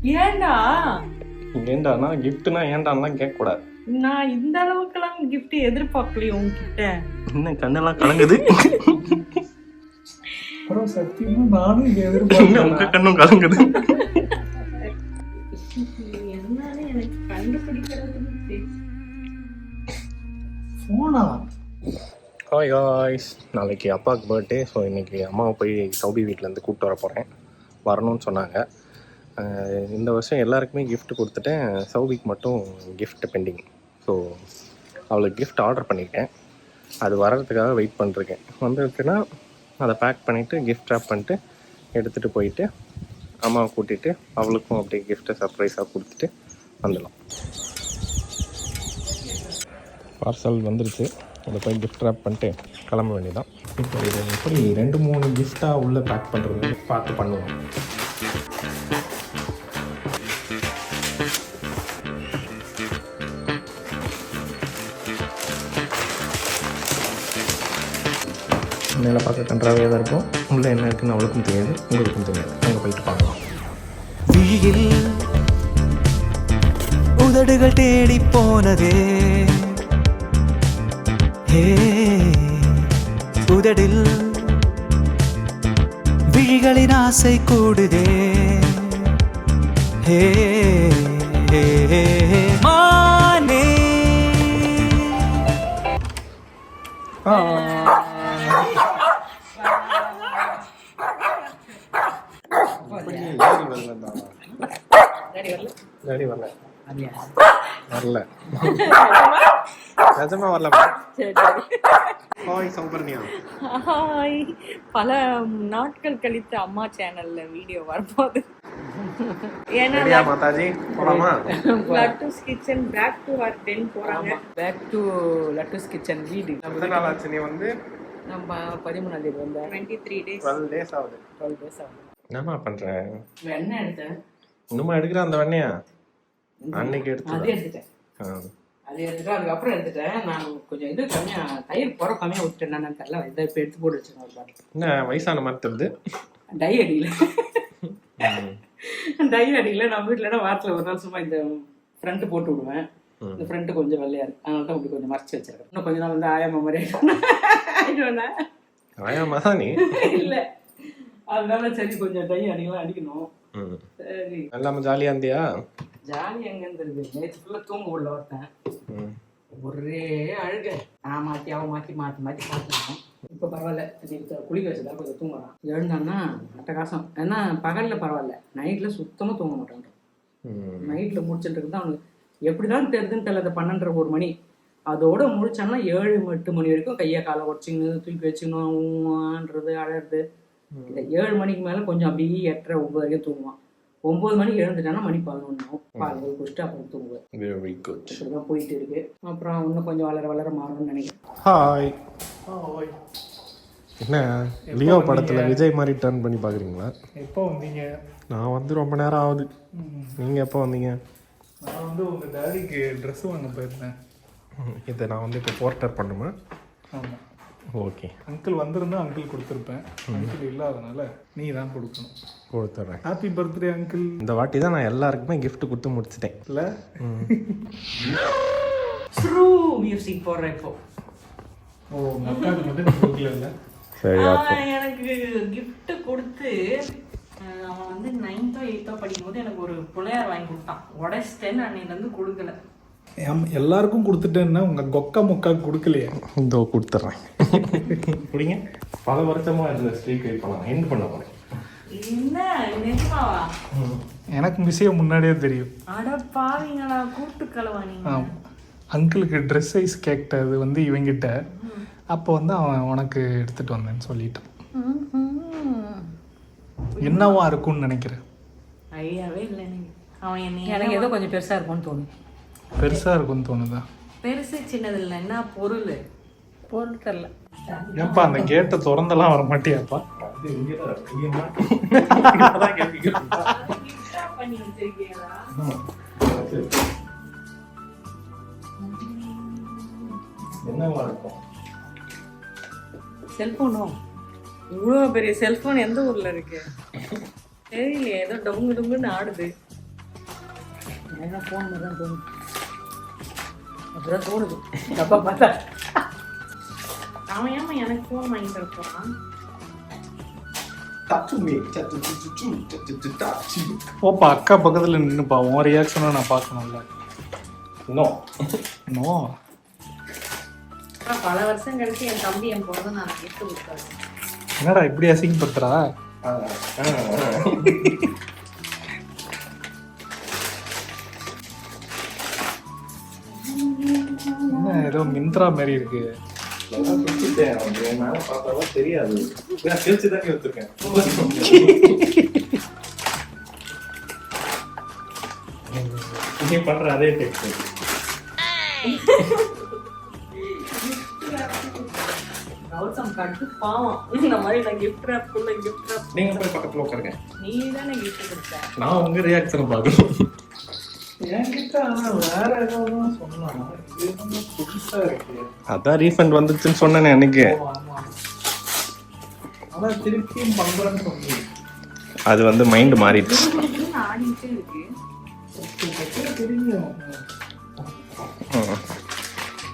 ஏன்டா ஏண்டானா கிஃப்ட்னா ஏண்டான்லாம் கேட்கக்கூடாது. நான் இந்த அளவுக்குலாம் கிஃப்ட் எதிர்பார்க்கலையே உங்ககிட்ட. இன்னும் கண்ணெல்லாம் கலங்குது. அப்புறம் சத்தியமா நானும் இதை உங்க எதிர்பார்க்கல. கண்ணும் கலங்குது. என்னன்னு எனக்கு கண்டுபிடிக்கிறது போனா ஹாய் காய்ஸ், நாளைக்கு அப்பாவுக்கு பர்த்டே. ஸோ இன்றைக்கி அம்மாவை போய் சௌபி வீட்டிலேருந்து கூப்பிட்டு வர போகிறேன். வரணும்னு சொன்னாங்க. இந்த வருஷம் எல்லாருக்குமே gift கொடுத்துட்டேன். சௌபிக்கு மட்டும் gift பெண்டிங். ஸோ அவளுக்கு gift ஆர்டர் பண்ணியிருக்கேன். அது வர்றதுக்காக வெயிட் பண்ணிருக்கேன். வந்துருச்சுன்னா அதை பேக் பண்ணிவிட்டு gift wrap பண்ணிட்டு எடுத்துகிட்டு போயிட்டு அம்மாவை கூட்டிகிட்டு அவளுக்கும் அப்படியே கிஃப்ட்டை சர்ப்ரைஸாக கொடுத்துட்டு வந்துடலாம். பார்சல் வந்துருச்சு. அதை போய் gift wrap பண்ணிட்டு கிளம்ப வேண்டியதான். இப்போ இதை எப்படி 2-3 கிஃப்டாக உள்ளே பேக் பண்ணுறது பார்த்து பண்ணுவோம். மேலே பார்க்க கன்றாவே தான் இருக்கும். உள்ளே என்ன இருக்குன்னு அவளுக்கும் தெரியாது, உங்களுக்கும் தெரியாது. அங்கே போயிட்டு பார்க்கலாம். விழியில் உதடுகள் தேடி போனதே, ஹே உதடில் விழிகளின் ஆசை கூடுதே, ஹே மானே. டாடி வரல, வரல, நிஜமா வரல. ஹாய் சௌபர்ணியா. ஹாய். பல நாட்கள் கழித்து அம்மா சேனல்ல வீடியோ வரப்போகுது. ஏன்னா மாதாஜி போலாமா? லட்டுஸ் கிச்சன் பேக் டு அவர் 10 போறாங்க. பேக் டு லட்டுஸ் கிச்சன் வீடு. எத்தனை நாள் ஆச்சு நீ வந்து? நம்ம 13ஆம் தேதி வந்தேன். 23 days. 12 days ஆகுது. 12 days ஆகுது. என்னம்மா பண்ற? வெண்ணெய் எடுத்தேன். இன்னுமா எடுக்கிற அந்த வெண்ணையா? அன்னைக்கு அது எடுத்து எடுத்துட்டேன். அது எடுத்துட்டு அதுக்கப்புறம் எடுத்துட்டேன். நான் கொஞ்சம் இது கம்மியா தயிர் புற கம்மியா விட்டுட்டேன். நான் தெரியல, இதை இப்போ எடுத்து போட்டு வச்சுருக்கேன். ஒரு பாட்டில் என்ன வயசான மாதிரி தெரியுது. டை அடியில் டை அடியில் நம்ம வீட்டில் வாரத்தில் ஒரு நாள் சும்மா இந்த ஃப்ரண்ட்டு போட்டு விடுவேன். இந்த ஃப்ரண்ட்டு கொஞ்சம் வெள்ளையா இருக்கு, அதனால தான் இப்படி கொஞ்சம் மறைச்சி வச்சிருக்கேன். இன்னும் கொஞ்ச நாள் வந்து ஆயாமா மாதிரி ஆயிடுவேன். ஆயாமா தான் நீ? இல்லை, அதனால சரி கொஞ்சம் டை அடிக்கலாம் அடிக்கணும். சரி எல்லாமே ஜாலியா இருந்தியா? ஜாலி எங்கேருந்து இருக்கு. நேற்று ஃபுல்லாக தூங்க உள்ள ஒருத்தன் ஒரே அழுக. நான் மாற்றி அவன் மாற்றி மாற்றணும். இப்போ பரவாயில்ல, குளிக்க வச்சதா கொஞ்சம் தூங்கலாம். எழுந்தான்னா அட்டகாசம். ஏன்னா பகலில் பரவாயில்ல, நைட்டில் சுத்தமாக தூங்க மாட்டான். நைட்டில் முடிச்சுட்டு தான் அவனுக்கு எப்படிதான் தெரியுதுன்னு தெரியல. 12-1 மணி அதோட முடிச்சான்னா 7-8 மணி வரைக்கும் கையை காலை உடச்சிங்க தூக்கி வச்சுக்கணும்ன்றது அழறது. இல்லை 7 மணிக்கு மேலே கொஞ்சம் அப்படியே 8:30-9 வரைக்கும் தூங்குவான். 9 மணிக்கு எழுந்துட்டானா மணி 11 பால் குடிச்சிட்டு அப்புறம் தூங்குவேன். Very good. இப்படிதான் போயிட்டு இருக்கு. அப்புறம் இன்னும் கொஞ்சம் வளர மாறும்னு நினைக்கிறேன். ஹாய். என்ன லியோ படத்துல விஜய் மாதிரி டர்ன் பண்ணி பாக்குறீங்களா? எப்போ வந்தீங்க? நான் வந்து ரொம்ப நேரம் ஆகுது. நீங்க எப்போ வந்தீங்க? நான் வந்து உங்க டாடிக்கு ட்ரெஸ் வாங்க போயிருந்தேன். இதை நான் வந்து இப்போ போர்ட்டர் பண்ணுமா? ஆமாம். ஓகே. அங்கிள் வந்திருந்தா அங்கிள் கொடுத்துருப்பேன். அங்கிள் இல்லாதனால நீ தான் கொடுக்கணும். கொடுத்துட்றேன். Happy birthday uncle. இந்த வாட்டி தான் நான் எல்லாருக்குமே gift கொடுத்து முடிச்சிட்டேன். இல்லை ட்ரூ மியூசிக் போடுறேன் இப்போ. ஓ, உங்கள் அக்காவுக்கு மட்டும் நீ கொடுக்கல இல்லை? சரி. எனக்கு gift கொடுத்து அவன் வந்து 9th 8th படிக்கும்போது எனக்கு ஒரு புள்ளையார் வாங்கி கொடுத்தான். உடைச்சிட்டேன்னு அன்னையிலேருந்து கொடுக்கல. எல்லாருக்கும் கொடுத்துட்டேன்னா உங்கள் கொக்கா முக்காவுக்கு கொடுக்கலையே? இதோ கொடுத்துட்றேன். பிடிங்க. பல வருஷமா இருந்த ஸ்ட்ரீக் இப்போ நான் எண்ட் பண்ண போகிறேன். என்ன நிஜமாவா? எனக்கு விஷயம் முன்னாடியே தெரியும். அட பாவீங்களா, கூட்டு கலவானீங்க. அங்கிளுக்கு ட்ரெஸ் சைஸ் கேட்டது வந்து இவங்கிட்ட. அப்போ வந்து அவன் உனக்கு எடுத்துகிட்டு வந்தேன்னு சொல்லிட்டான். என்னவா இருக்கும்னு நினைக்கிறேன்? ஐடியாவே இல்லை எனக்கு. அவன் எனக்கு ஏதோ கொஞ்சம் பெருசாக இருக்கும்னு தோணும். பெருசாக இருக்கும்னு தோணுதா? பெருசு சின்னது இல்லை, என்ன பொருள் தெரில. ஏப்பா அந்த கேட்டை திறந்தெல்லாம் வர மாட்டியாப்பா? பண்ணி வச்சிருக்கீங்களா? என்னவா இருக்கும்? செல்போனும். இவ்வளோ பெரிய செல்போன் எந்த ஊர்ல இருக்கு தெரியலையே. ஏதோ டொங்கு டொங்குன்னு ஆடுது. எனக்கு ஃபோன் மாதிரி தான் தோணுது. அப்படிதான் தோணுது டப்பா பார்த்தா. அவன் ஏமா எனக்கு ஃபோன் வாங்கி தர போறான்? ஓப்பா அக்கா பக்கத்தில் நின்றுப்பா, உன் ரியாக்ஷனும் நான் பார்க்கணும்ல. நோ நோ பல வருஷம் கழிச்சு என் தம்பி என் பிறந்த நான் கிஃப்ட் கொடுத்தாரு. என்னடா இப்படி அசிங்கப்படுத்துறா? என்ன ஏதோ மிந்த்ரா மாதிரி இருக்கு. தெரியாது நீ பண்ற அதே டெக்ஸ்ட். கௌதம் கட்டு பாவம். இந்த மாதிரி நான் கிஃப்ட் ரேப் குள்ள கிஃப்ட் ரேப். நீங்க போய் பக்கத்துல உட்காருங்க. நீ தானே கிஃப்ட் கொடுத்த. நான் உங்க ரியாக்ஷன் பார்க்கணும். என்கிட்ட ஆனா வேற ஏதாவது சொன்னாங்க. இது வந்து புதுசா இருக்கு. அதான் ரீஃபண்ட் வந்துச்சுன்னு சொன்னேன் அன்னைக்கு. ஆமா, அதான் திருப்பியும் பண்றேன்னு சொன்னீங்க. அது வந்து மைண்ட் மாறிடுச்சு. ஆடிட்டே இருக்கு. தெரியும்.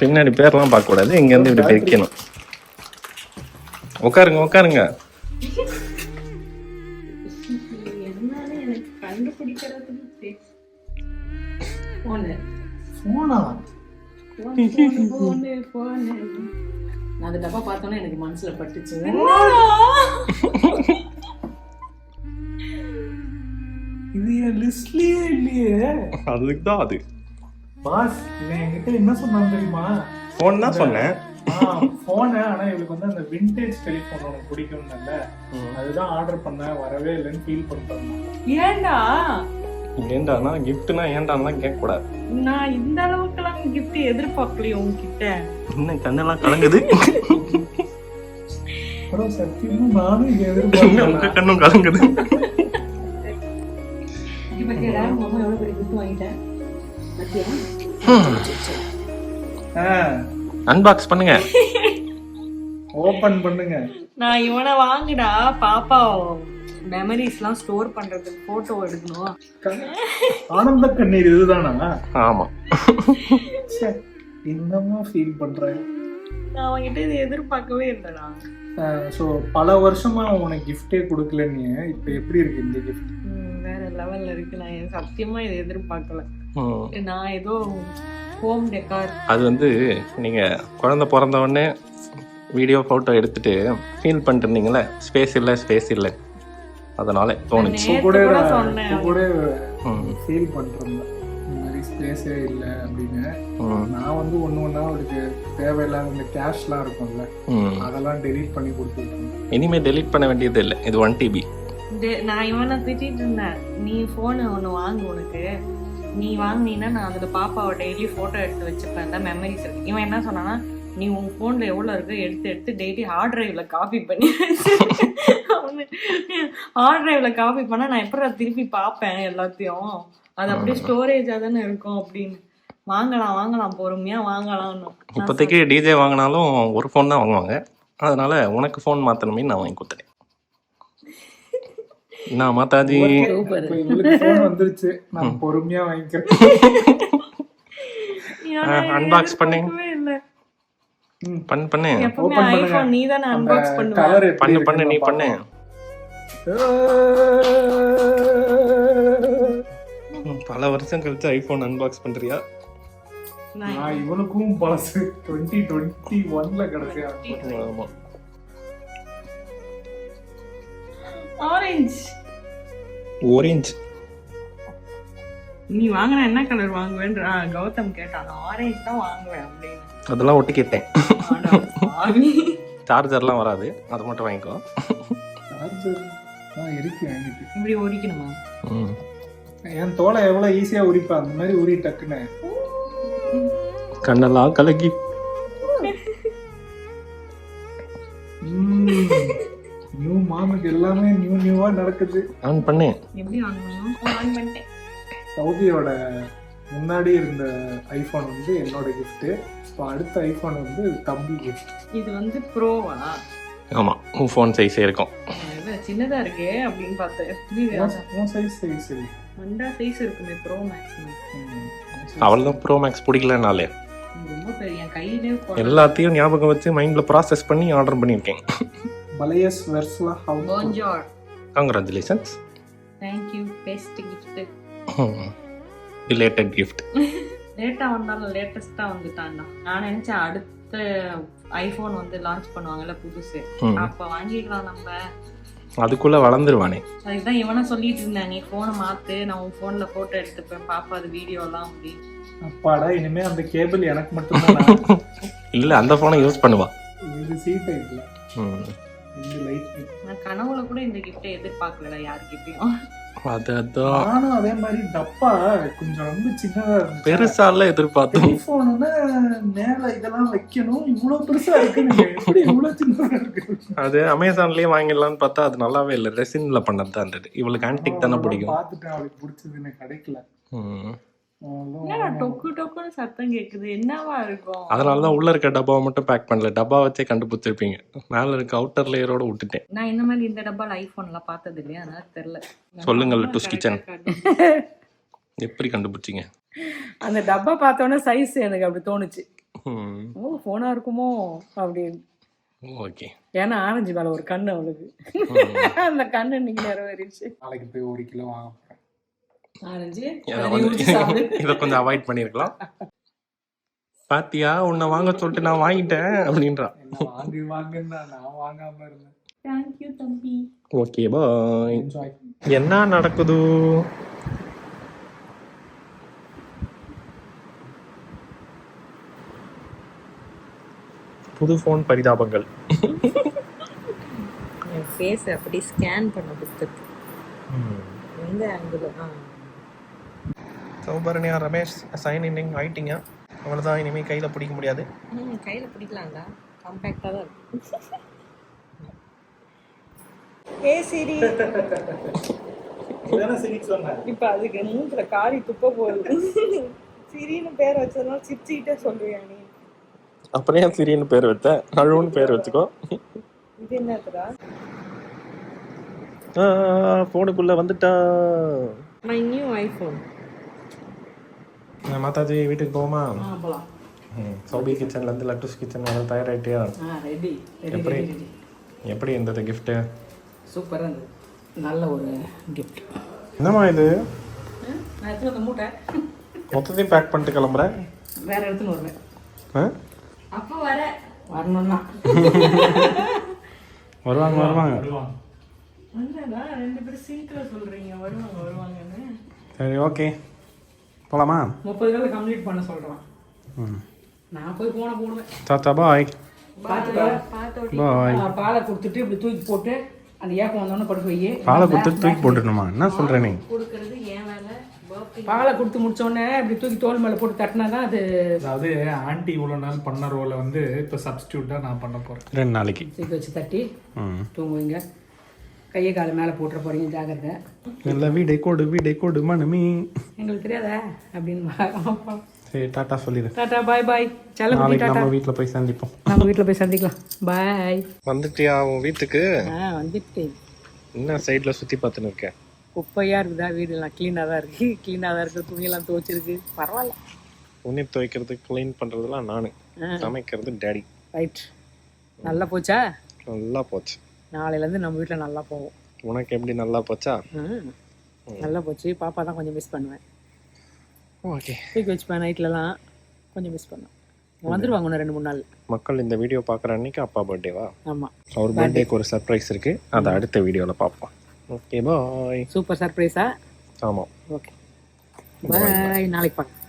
பின்னாடி பேர்லாம் பார்க்க கூடாது, இங்க இருந்து இப்படி பிரிக்கணும். உட்காருங்க உட்காருங்க. எதனால எனக்கு கண்டுபிடிக்கிறது ஃபோனு போனா போனு போனு. நான் அந்த டப்பா பார்த்தோன்னே எனக்கு மனசுல பட்டுச்சு. இது என் லிஸ்ட்லயே இல்லையே. அதுக்கு தான் அது. பாஸ் இவன் என்கிட்ட என்ன சொன்னான் தெரியுமா? ஃபோன் தான் சொன்னேன். போன ஆனா இவளுக்கு வந்து அந்த விண்டேஜ் டெலிஃபோன் உனக்கு பிடிக்கும்ல, அதுதான் ஆர்டர் பண்ண, வரவே இல்லைன்னு ஃபீல் பண்ணிட்டேன். ஏண்டா ஏண்டானா கிஃப்ட்னா ஏண்டானா கேட்க கூடாது. நான் இந்த அளவுக்குலாம் கிஃப்ட் எதிர்பார்க்கலையே உங்ககிட்ட. இன்னும் கண்ணெல்லாம் கலங்குது. அப்புறம் சத்தியமா நானும் இதை உங்க எதிர்பார்க்கல. கண்ணும் கலங்குது. பத்தியா மாமா எவ்வளவு பெரிய கிஃப்ட் வாங்கிட்டேன் பத்தியா? அன்பாக்ஸ் பண்ணுங்க, ஓபன் பண்ணுங்க. நான் இவனை வாங்குடா பாப்பா மெமரிஸ்லாம் ஸ்டோர் பண்றதுக்கு போட்டோ எடுக்கணும். ஆனந்த கண்ணீர் இதுதானா? ஆமா. இன்னமும் ஃபீல் பண்றேன். நான் அவன்கிட்ட இதை எதிர்பார்க்கவே இல்லைடா. ஸோ பல வருஷமா உனக்கு கிஃப்டே கொடுக்கல, நீ இப்போ எப்படி இருக்கு இந்த கிஃப்ட்? வேற லெவல்ல இருக்கு. நான் சத்தியமா இதை எதிர்பார்க்கல. நான் ஏதோ ஹோம் டெக்கார். அது வந்து நீங்க குழந்தை பிறந்த உடனே வீடியோ போட்டோ எடுத்துட்டு ஃபீல் பண்ணிட்டு இருந்தீங்களே, ஸ்பேஸ் இல்லை அதனால தோணுச்சு. கூட சொன்னேன் கூட ஃபீல் பண்றேன் இந்த மாதிரி ஸ்பேஸே இல்லை அப்படின்னு. நான் வந்து ஒண்ணா அவருக்கு தேவையில்லாத இந்த கேஷ்லாம் இருக்கும்ல, அதெல்லாம் டெலீட் பண்ணி கொடுத்துருக்கேன். இனிமே டெலீட் பண்ண வேண்டியது இல்லை, இது 1 TB. நான் இவனை திட்டிட்டு இருந்தேன், நீ போனு ஒன்று வாங்கு, உனக்கு நீ வாங்கினீன்னா நான் அதில் பாப்பாவை டெய்லி ஃபோட்டோ எடுத்து வச்சுப்பேன், தான் மெமரிஸ் இருக்கு. இவன் என்ன சொன்னான்னா, நீ உன் ஃபோனில் எவ்வளோ இருக்கு எடுத்து டெய்லி ஹார்ட் டிரைவில் காப்பி பண்ணி ஹார்ட் டிரைவில் காப்பி பண்ணால் நான் எப்படி திருப்பி பார்ப்பேன் எல்லாத்தையும், அது அப்படியே ஸ்டோரேஜாக தானே இருக்கும் அப்படின்னு. வாங்கலாம் பொறுமையாக வாங்கலாம்னு. இப்போதைக்கு டிஜே வாங்கினாலும் ஒரு ஃபோன் தான் வாங்குவாங்க, அதனால உனக்கு ஃபோன் மாற்றணுமே நான் வாங்கி கொடுத்துட்டேன். நான் மாதாஜி வந்துருச்சு, நான் பொறுமையா வாங்கிக்கிறேன். அன்பாக்ஸ் பண்ணு பண்ணு நீ தானே அன்பாக்ஸ் பண்ணு நீ பண்ணு. பல வருஷம் கழிச்சு ஐபோன் அன்பாக்ஸ் பண்றியா? நான் இவனுக்கும் பழசு 2021ல கிடைச்சியா? ஆமா. ஆரஞ்சு. நீ வாங்கின என்ன கலர் வாங்குவேன்ற கௌதம் கேட்டான். ஆரஞ்சு தான் வாங்குவேன் அப்படின்னு. அதெல்லாம் ஒட்டி கேட்டேன். சார்ஜர்லாம் வராது, அதை மட்டும் வாங்கிக்கோ. சார்ஜர் இருக்கு வாங்கிட்டு. இப்படி உரிக்கணுமா? என் தோலை எவ்வளவு ஈஸியா உரிப்பா, அந்த மாதிரி உரி டக்குன்னு. கண்ணெல்லாம் கலக்கி. நியூ மாமுக்கு எல்லாமே நியூவா நடக்குது. ஆன் பண்ணு. எப்படி ஆன் பண்ணணும்? ஆன் பண்ணிட்டேன். சௌபியோட முன்னாடி இருந்த ஐபோன் வந்து என்னோட கிஃப்ட். இப்போ அடுத்த ஐபோன் வந்து தம்பி கிஃப்ட். இது வந்து ப்ரோவா? ஆமாம் உன் ஃபோன் சைஸே இருக்கும். சின்னதா இருக்கே அப்படின்னு பார்த்தேன். உன் சைஸ் சரி. மண்டா சைஸ் இருக்குமே ப்ரோ மேக்ஸ். அவள் தான் ப்ரோ மேக்ஸ் பிடிக்கலனாலே ரொம்ப பெரிய என் கையிலே எல்லாத்தையும் ஞாபகம் வச்சு மைண்டில் ப்ராசஸ் பண்ணி ஆர்டர் பண்ணியிருக்கேன். பலையஸ் வெர்ஸ்லா ஹவ் போன்ஜோர். Congratulations. Thank you. Best gift. Related gift. லேட்டா வந்தாலும் லேட்டஸ்டா வந்துட்டான்டா. நான் நினைச்சேன் அடுத்த ஐபோன் வந்து லான்ச் பண்ணுவாங்கல்ல புதுசு, அப்ப வாங்கிக்கலாம் நம்ம. அதுக்குள்ள வளர்ந்துருவானே. அதுதான் இவனை சொல்லிட்டு இருந்தேன், நீ போனை மாத்து, நான் உன் போன்ல போட்டோ எடுத்துப்பேன், பாப்பா அது வீடியோலாம் அப்படி. அப்பாடா, இனிமே அந்த கேபிள் எனக்கு மட்டும்தான். இல்ல அந்த போனை யூஸ் பண்ணுவா. இது சி டைப்ல. இது லைட். நான் கனவுல கூட இந்த கிஃப்ட்டை எதிர்பார்க்கல யார்கிட்டயும். நானும் அதே மாதிரி டப்பா கொஞ்சம் ரொம்ப சின்னதா இருந்துச்சு. பெருசால எதிர்பார்த்தோம். ஐபோன்னா மேல இதெல்லாம் வைக்கணும், இவ்வளவு பெருசா இருக்கு, எப்படி இவ்வளவு சின்னதா இருக்கு. அது அமேசான்லயே வாங்கிடலாம்னு பார்த்தா அது நல்லாவே இல்லை, ரெசின்ல பண்ணது தான் இருந்தது. இவளுக்கு ஆன்டிக் தானே பிடிக்கும். பார்த்துட்டேன், அவளுக்கு பிடிச்சது எனக்கு கிடைக்கல. என்னடா டொக்கு டொக்குன்னு சத்தம் கேக்குது, என்னவா இருக்கும்? அதனாலதான் உள்ள இருக்க டப்பாவை மட்டும் பேக் பண்ணல, டப்பா வச்சே கண்டுபிடிச்சிருப்பீங்க. மேல இருக்க அவுட்டர் லேயரோட விட்டுட்டேன். நான் இந்த மாதிரி இந்த டப்பால ஐபோன்லாம் பார்த்தது இல்லையா, அதனால தெரியல. சொல்லுங்க லிட்டூஸ் கிச்சன், எப்படி கண்டுபிடிச்சிங்க? அந்த டப்பா பார்த்தோன்னே சைஸ் எனக்கு அப்படி தோணுச்சு, ஓ போனா இருக்குமோ அப்படின்னு. ஓகே, ஏன்னா ஆரஞ்சு மேல ஒரு கண்ணு அவளுக்கு, அந்த கண்ணு இன்னைக்கு நிறைவேறிடுச்சு. நாளைக்கு போய் 1 கிலோ வாங்க போறேன் ஆரஞ்சு. இதை கொஞ்சம் அவாய்ட் பண்ணிருக்கலாம். பாத்தியா, உன்னை வாங்க சொல்லிட்டு நான் வாங்கிட்டேன் அப்படின்றான். வாங்குன்னா நான் வாங்காம இருந்தேன். தேங்க்யூ தம்பி. Okay bye. என்ன நடக்குது? புது ஃபோன் பரிதாபங்கள். என் ஃபேஸ் அப்படி ஸ்கேன் பண்ண புத்தகத்து எந்த ஆங்கிள். சௌபர்ணியா ரமேஷ் சைன் இன் ஆயிட்டீங்க, அவ்வளோதான். இனிமேல் கையில் பிடிக்க முடியாது. கையில் பிடிக்கலாம்டா, காம்பேக்டாக தான் இருக்கும். ஏ சிரி, இப்ப அதுக்கு மூஞ்சில காரி துப்ப போகுது. சிரின்னு பேர் வச்சதுனால சிரிச்சுக்கிட்டே சொல்றியா நீ? அப்புறம் ஏன் சிரின்னு பேர் வச்ச? அழுவுன்னு பேர் வச்சுக்கோ. இது என்னதுடா? ஃபோனுக்குள்ள வந்துட்டா. My new iPhone. மாதாஜி வீட்டுக்கு போமா? போலாம். சௌபி கிச்சன்லேருந்து லட்டூஸ் கிச்சன் வர தயாராகிட்டியா? ரெடி. எப்படி எப்படி இருந்தது கிஃப்ட்டு? சூப்பராக இருந்தது, நல்ல ஒரு கிஃப்ட். என்னம்மா இது? நான் எடுத்துன்னு வந்த மூட்டை மொத்தத்தையும் பேக் பண்ணிட்டு கிளம்புறேன். வேற எடுத்துன்னு வருவேன். அப்போ வரணும்னா வருவாங்க. என்னடா 2 பேரும் சிங்க்ல சொல்றீங்க, வருவாங்கன்னு. சரி, ஓகே போலாமா? 30 நாள் கம்ப்ளீட் பண்ண சொல்றான். நான் போய் போன போடுவேன். தாத்தா பாய். பாய். பாலை கொடுத்துட்டு இப்படி தூக்கி போட்டு அந்த ஏக்கம் வந்தோடனே படுக்க வை. பாலை கொடுத்துட்டு தூக்கி போட்டுணுமா? என்ன சொல்ற நீ? கொடுக்கறது ஏன் வேலை. பாலை கொடுத்து முடிச்ச உடனே இப்படி தூக்கி தோல் மேல போட்டு தட்டினா தான் அது. அதாவது ஆன்டி இவ்வளோ நாள் பண்ண ரோலை வந்து இப்போ சப்ஸ்டியூட்டாக நான் பண்ண போகிறேன். 2 நாளைக்கு தூக்கி வச்சு தட்டி தூங்குவீங்க. கையை காலை மேலே போட்டுற போறீங்க, ஜாகிரதை. நல்ல வீடை கோடு மனமி. எங்களுக்கு தெரியாதா அப்படின்னு. சரி, டாட்டா சொல்லிடு. டாட்டா பாய் பாய். நாளைக்கு நம்ம வீட்டில் போய் சந்திப்போம். நம்ம வீட்டில் போய் சந்திக்கலாம். பாய். வந்துட்டியா உன் வீட்டுக்கு? வந்துட்டேன். என்ன சைடில் சுற்றி பார்த்துன்னு இருக்கேன்? குப்பையாக இருக்குதா? வீடெல்லாம் க்ளீனாக தான் இருக்குது. க்ளீனாக தான் இருக்குது. துணியெல்லாம் துவைச்சிருக்கு. பரவாயில்ல. துணி துவைக்கிறது க்ளீன் பண்ணுறதுலாம் நான், சமைக்கிறது டேடி. ரைட். நல்லா போச்சா? நல்லா போச்சு. நாளையிலேருந்து நம்ம வீட்டில் நல்லா போவோம். உனக்கு எப்படி நல்லா போச்சா? நல்லா போச்சு. பாப்பா தான் கொஞ்சம் மிஸ் பண்ணுவேன். ஓகே, தூக்கி வச்சுப்பேன். நைட்லலாம் கொஞ்சம் மிஸ் பண்ணுவேன். வந்துடுவாங்க இன்னும் 2-3 நாள். மக்கள் இந்த வீடியோ பார்க்குற அன்னைக்கு அப்பா பர்த்டேவா? ஆமாம், அவர் பர்த்டேக்கு ஒரு சர்ப்ரைஸ் இருக்குது, அதை அடுத்த வீடியோவில் பார்ப்போம். Okay bye. சூப்பர் சர்ப்ரைஸா? ஆமாம். Okay bye. நாளைக்கு பார்க்கலாம்.